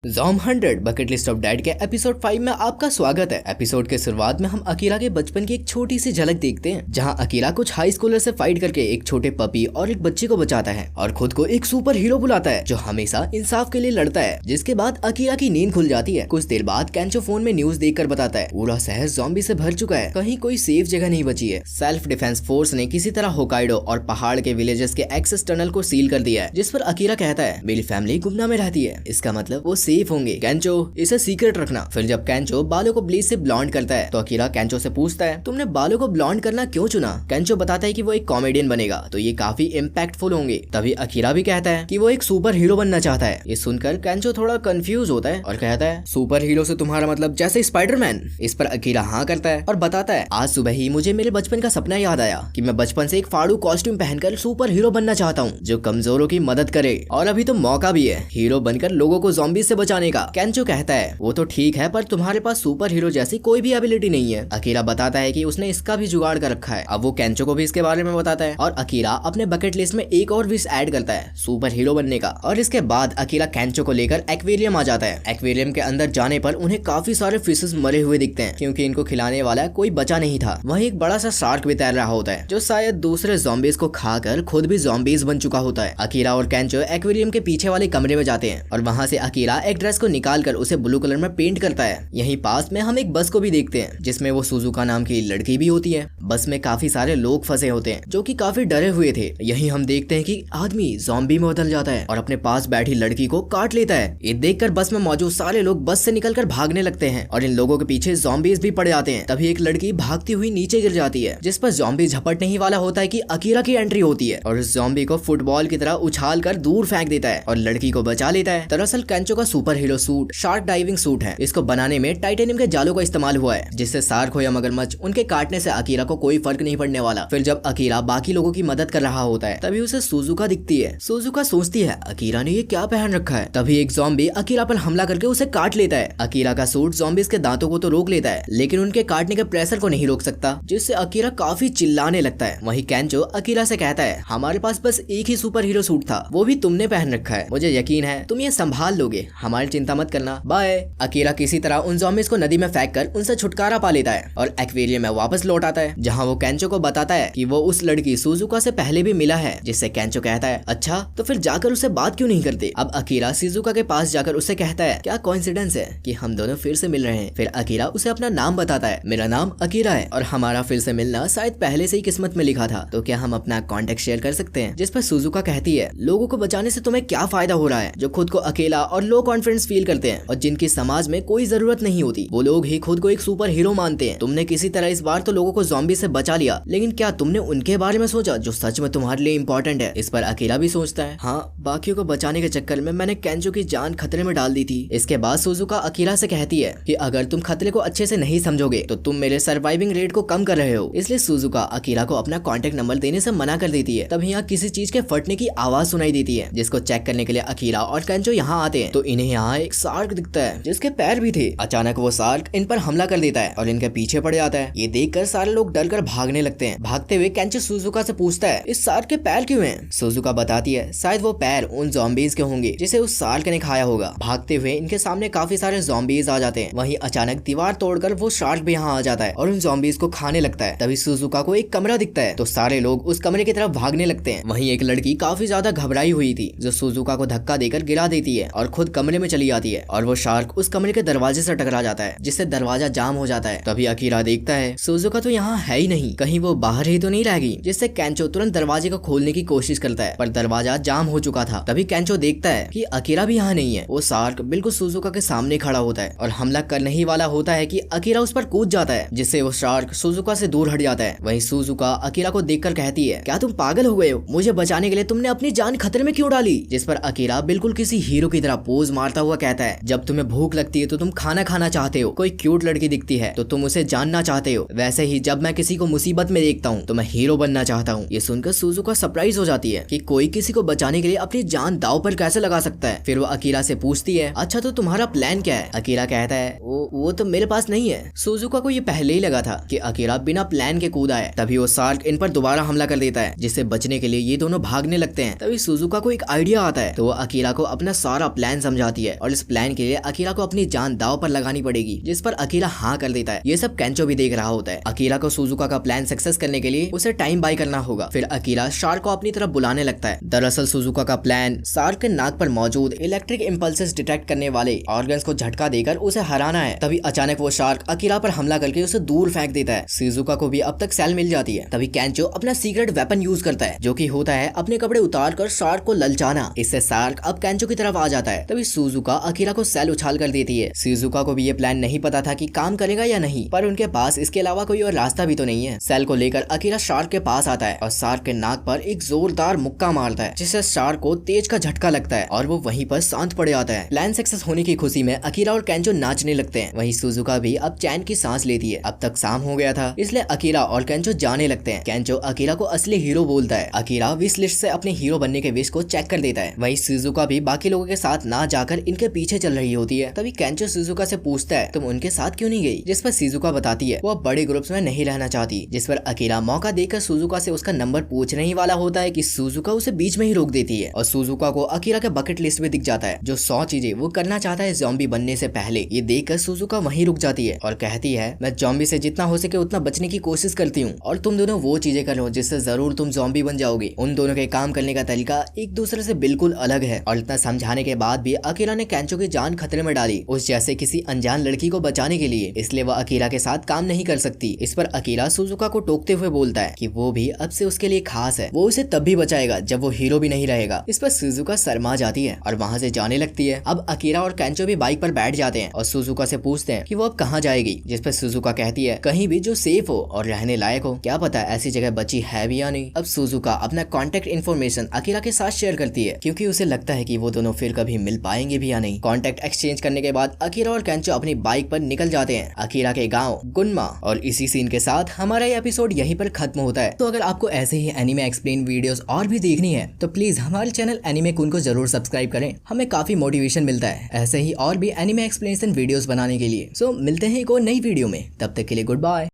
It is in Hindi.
ज़ॉम्ब 100 बकेट लिस्ट ऑफ डैड के एपिसोड 5 में आपका स्वागत है। एपिसोड के शुरुआत में हम अकीरा के बचपन की एक छोटी सी झलक देखते हैं, जहां अकीरा कुछ हाई स्कूलर से फाइट करके एक छोटे पपी और एक बच्चे को बचाता है और खुद को एक सुपर हीरो बुलाता है जो हमेशा इंसाफ के लिए लड़ता है। जिसके बाद अकीरा की नींद खुल जाती है। कुछ देर बाद केंचो फोन में न्यूज देखकर बताता है पूरा शहर ज़ॉम्बी से भर चुका है, कहीं कोई सेफ जगह नहीं बची है। सेल्फ डिफेंस फोर्स ने किसी तरह होकाइडो और पहाड़ के विलेजेस के एक्सेस टनल को सील कर दिया है, जिस पर अकीरा कहता है मेरी फैमिली गुमनाम में रहती है, इसका मतलब वो सेफ होंगे। केंचो इसे सीक्रेट रखना। फिर जब केंचो बालों को ब्लीच से ब्लॉन्ड करता है तो अकीरा केंचो से पूछता है तुमने बालों को ब्लॉन्ड करना क्यों चुना। केंचो बताता है कि वो एक कॉमेडियन बनेगा तो ये काफी इम्पैक्टफुल होंगे। तभी अकीरा भी कहता है कि वो एक सुपर हीरो बनना चाहता है। ये सुनकर केंचो थोड़ा कंफ्यूज होता है और कहता है सुपर हीरो से तुम्हारा मतलब जैसे स्पाइडरमैन। इस पर अकीरा हाँ करता है और बताता है आज सुबह ही मुझे मेरे बचपन का सपना याद आया कि मैं बचपन से एक फाड़ू कॉस्ट्यूम पहनकर सुपर हीरो बनना चाहता हूँ जो कमजोरों की मदद करे, और अभी तो मौका भी है हीरो बनकर लोगों को ज़ॉम्बी से बचाने का। केंचो कहता है वो तो ठीक है पर तुम्हारे पास सुपर हीरो जैसी कोई भी एबिलिटी नहीं है। अकीरा बताता है कि उसने इसका भी जुगाड़ कर रखा है। अब वो केंचो को भी इसके बारे में बताता है और अकीरा अपने बकेट लिस्ट में एक और विश ऐड करता है सुपर हीरो बनने का। और इसके बाद अकीरा केंचो को लेकर एक्वेरियम आ जाता है। एक्वेरियम के अंदर जाने पर उन्हें काफी सारे फिशेस मरे हुए दिखते हैं क्योंकि इनको खिलाने वाला कोई बचा नहीं था। वहीं एक बड़ा सा शार्क भी तैर रहा होता है जो शायद दूसरे ज़ॉम्बीज को खाकर खुद भी ज़ॉम्बीज बन चुका होता है। अकीरा और केंचो एक्वेरियम के पीछे वाले कमरे में जाते हैं और वहां से अकीरा एक ड्रेस को निकालकर उसे ब्लू कलर में पेंट करता है। यहीं पास में हम एक बस को भी देखते हैं जिसमें वो सुजुका नाम की लड़की भी होती है। बस में काफी सारे लोग फंसे होते हैं जो कि काफी डरे हुए थे। यहीं हम देखते हैं कि आदमी ज़ॉम्बी में बदल जाता है और अपने पास बैठी लड़की को काट लेता है। ये देखकर बस में मौजूद सारे लोग बस से निकलकर भागने लगते हैं और इन लोगों के पीछे ज़ॉम्बीज भी पड़ जाते हैं। तभी एक लड़की भागती हुई नीचे गिर जाती है जिस पर ज़ॉम्बी झपटने ही वाला होता है कि अकीरा की एंट्री होती है और उस ज़ॉम्बी को फुटबॉल की तरह उछाल कर दूर फेंक देता है और लड़की को बचा लेता है। दरअसल केंचो का super hero suit shark diving suit है। इसको बनाने में टाइटेनियम के जालों का इस्तेमाल हुआ है जिससे शार्क हो या मगरमच्छ उनके काटने से अकीरा को कोई फर्क नहीं पड़ने वाला। फिर जब अकीरा बाकी लोगों की मदद कर रहा होता है तभी उसे सुजुका दिखती है। सुजुका सोचती है अकीरा ने ये क्या पहन रखा है। तभी एक ज़ॉम्बी अकीरा पर हमला करके उसे काट लेता है। अकीरा का सूट ज़ॉम्बीज के दांतों को तो रोक लेता है लेकिन उनके काटने के प्रेशर को नहीं रोक सकता, जिससे अकीरा काफी चिल्लाने लगता है। वहीं केंचो अकीरा से कहता है हमारे पास बस एक ही सुपर हीरो सूट था, वो भी तुमने पहन रखा है, मुझे यकीन है तुम ये संभाल लोगे, हमारी चिंता मत करना, बाय। अकीरा किसी तरह उन ज़ॉम्बीज को नदी में फेंक कर उनसे छुटकारा पा लेता है और एक्वेरियम में वापस लौट आता है जहां वो केंचो को बताता है कि वो उस लड़की सुजुका से पहले भी मिला है। जिससे केंचो कहता है अच्छा तो फिर जाकर उससे बात क्यों नहीं करते। अब अकीरा सुजुका के पास जाकर उससे कहता है क्या कोइंसिडेंस है कि हम दोनों फिर से मिल रहे हैं। फिर अकीरा उसे अपना नाम बताता है, मेरा नाम अकीरा है और हमारा फिर से मिलना शायद पहले से ही किस्मत में लिखा था, तो क्या हम अपना कॉन्टेक्ट शेयर कर सकते हैं। जिस पर सुजुका कहती है लोगों को बचाने से तुम्हें क्या फायदा हो रहा है, जो खुद को अकेला और लो कॉन्फिडेंस फील करते हैं और जिनकी समाज में कोई जरूरत नहीं होती, वो लोग ही खुद को एक सुपर हीरो मानते हैं। तुमने किसी तरह इस बार तो लोगों को ज़ॉम्बी से बचा लिया, लेकिन क्या तुमने उनके बारे में सोचा जो सच में तुम्हारे लिए इम्पोर्टेंट है। इस पर अकीरा भी सोचता है हाँ, बाकियों को बचाने के चक्कर में मैंने केंचो की जान खतरे में डाल दी थी। इसके बाद सुजुका अकीरा से कहती है कि अगर तुम खतरे को अच्छे से नहीं समझोगे तो तुम मेरे सर्वाइविंग रेट को कम कर रहे हो। इसलिए सुजुका अकीरा को अपना कॉन्टेक्ट नंबर देने से मना कर देती है। तभी यहाँ किसी चीज के फटने की आवाज सुनाई देती है जिसको चेक करने के लिए अकीरा और केंचो यहाँ आते हैं तो इन्हें यहाँ एक शार्क दिखता है जिसके पैर भी थे। अचानक वो शार्क इन पर हमला कर देता है और इनके पीछे पड़ जाता है। ये देखकर सारे लोग डर कर भागने लगते हैं। भागते हुए केंचो सुजुका से पूछता है इस शार्क के पैर क्यों हैं? सुजुका बताती है शायद वो पैर उन ज़ॉम्बीज के होंगे जिसे उस शार्क ने खाया होगा। भागते हुए इनके सामने काफी सारे ज़ॉम्बीज आ जाते हैं। वहीं अचानक दीवार तोड़कर वो शार्क भी यहाँ आ जाता है और उन ज़ॉम्बीज को खाने लगता है। तभी सुजुका को एक कमरा दिखता है तो सारे लोग उस कमरे की तरफ भागने लगते हैं। वहीं एक लड़की काफी ज्यादा घबराई हुई थी जो सुजुका को धक्का देकर गिरा देती है और खुद कमरे में चली जाती है और वो शार्क उस कमरे के दरवाजे से टकरा जाता है जिससे दरवाजा जाम हो जाता है। तभी अकीरा देखता है सुजुका तो यहाँ है ही नहीं, कहीं वो बाहर ही तो नहीं रह गई। जिससे केंचो तुरंत दरवाजे को खोलने की कोशिश करता है पर दरवाजा जाम हो चुका था। तभी केंचो देखता है कि अकीरा भी यहाँ नहीं है। वो शार्क बिल्कुल सुजुका के सामने खड़ा होता है और हमला करने ही वाला होता है कि अकीरा उस पर कूद जाता है जिससे वो शार्क सुजुका से दूर हट जाता है। वहीं सुजुका अकीरा को देखकर कहती है क्या तुम पागल हो गए हो, मुझे बचाने के लिए तुमने अपनी जान खतरे में क्यों डाली। जिस पर अकीरा बिल्कुल किसी हीरो की तरह पोज मारता हुआ कहता है जब तुम्हें भूख लगती है तो तुम खाना खाना चाहते हो, कोई क्यूट लड़की दिखती है तो तुम उसे जानना चाहते हो, वैसे ही जब मैं किसी को मुसीबत में देखता हूँ तो मैं हीरो बनना चाहता हूँ। ये सुनकर सुजुका सरप्राइज हो जाती है कि कोई किसी को बचाने के लिए अपनी जान दांव पर कैसे लगा सकता है। फिर वो अकीरा से पूछती है अच्छा तो तुम्हारा प्लान क्या है। अकीरा कहता है वो तो मेरे पास नहीं है। सुजुका को ये पहले ही लगा था कि अकीरा बिना प्लान के कूदा है। तभी वो शार्क इन पर दोबारा हमला कर देता है जिससे बचने के लिए ये दोनों भागने लगते हैं। तभी सुजुका को एक आइडिया आता है तो वो अकीरा को अपना सारा प्लान समझाता जाती है और इस प्लान के लिए अकीरा को अपनी जान दांव पर लगानी पड़ेगी, जिस पर अकीरा हाँ कर देता है। ये सब केंचो भी देख रहा होता है। अकीरा को सुजुका का प्लान सक्सेस करने के लिए उसे टाइम बाय करना होगा। फिर अकीरा शार्क को अपनी तरफ बुलाने लगता है। दरअसल सुजुका का प्लान शार्क के नाक पर मौजूद इलेक्ट्रिक इंपल्सेस डिटेक्ट करने वाले ऑर्गन्स को झटका देकर उसे हराना है। तभी अचानक वो शार्क अकीरा पर हमला करके उसे दूर फेंक देता है। सुजुका को भी अब तक सेल मिल जाती है। तभी केंचो अपना सीक्रेट वेपन यूज करता है, जो कि होता है अपने कपड़े उतार कर शार्क को ललचाना। इससे शार्क अब केंचो की तरफ आ जाता है। तभी सुजुका अकीरा को सेल उछाल कर देती है। सुजुका को भी ये प्लान नहीं पता था कि काम करेगा या नहीं, पर उनके पास इसके अलावा कोई और रास्ता भी तो नहीं है। सेल को लेकर अकीरा शार्क के पास आता है और शार्क के नाक पर एक जोरदार मुक्का मारता है, जिससे शार्क को तेज का झटका लगता है और वो वहीं पर शांत पड़ जाता है। प्लान सक्सेस होने की खुशी में अकीरा और केंचो नाचने लगते हैं। वहीं सुजुका भी अब चैन की सांस लेती है। अब तक शाम हो गया था, इसलिए अकीरा और केंचो जाने लगते हैं। केंचो अकीरा को असली हीरो बोलता है। अकीरा विश लिस्ट से अपने हीरो बनने के विश को चेक कर देता है। वहीं सुजुका भी बाकी लोगों के साथ ना जाकर इनके पीछे चल रही होती है। तभी केंचो सुजुका से पूछता है, तुम उनके साथ क्यों नहीं गई? जिस पर सुजुका बताती है वो बड़े ग्रुप्स में नहीं रहना चाहती। जिस पर अकीरा मौका देकर सुजुका से उसका नंबर पूछने ही वाला होता है कि सुजुका उसे बीच में ही रोक देती है और सुजुका को अकीरा के बकेट लिस्ट में दिख जाता है जो 100 चीजें वो करना चाहता है ज़ॉम्बी बनने से पहले। ये देखकर सुजुका वहीं रुक जाती है और कहती है, मैं ज़ॉम्बी से जितना हो सके उतना बचने की कोशिश करती हूँ और तुम दोनों वो चीजें कर लो जिससे जरूर तुम ज़ॉम्बी बन जाओगे। उन दोनों के काम करने का तरीका एक दूसरे से बिल्कुल अलग है। और इतना समझाने के बाद भी अकीरा ने केंचो की जान खतरे में डाली, उस जैसे किसी अनजान लड़की को बचाने के लिए, इसलिए वह अकीरा के साथ काम नहीं कर सकती। इस पर अकीरा सुजुका को टोकते हुए बोलता है कि वो भी अब से उसके लिए खास है, वो उसे तब भी बचाएगा जब वो हीरो भी नहीं रहेगा। इस पर सुजुका शर्मा जाती है और वहाँ से जाने लगती है। अब अकीरा और केंचो भी बाइक पर बैठ जाते हैं और सुजुका से पूछते हैं कि वो अब कहाँ जाएगी। जिस पर सुजुका कहती है, कहीं भी जो सेफ हो और रहने लायक हो, क्या पता ऐसी जगह बची है भी या नहीं। अब सुजुका अपना कॉन्टेक्ट इन्फॉर्मेशन अकीरा के साथ शेयर करती है, क्योंकि उसे लगता है कि वो दोनों फिर कभी मिल पाएंगे भी या नहीं। कॉन्टेक्ट एक्सचेंज करने के बाद अकीरा और केंचो अपनी बाइक पर निकल जाते हैं अकीरा के गांव गुन्मा। और इसी सीन के साथ हमारा ये एपिसोड यहीं पर खत्म होता है। तो अगर आपको ऐसे ही एनीमे एक्सप्लेन वीडियोस और भी देखनी है तो प्लीज हमारे चैनल एनीमे कुन को जरूर सब्सक्राइब करें, हमें काफी मोटिवेशन मिलता है ऐसे ही और भी एनीमे एक्सप्लेनेशन वीडियोस बनाने के लिए। सो मिलते हैं एक और नई वीडियो में, तब तक के लिए गुड बाय।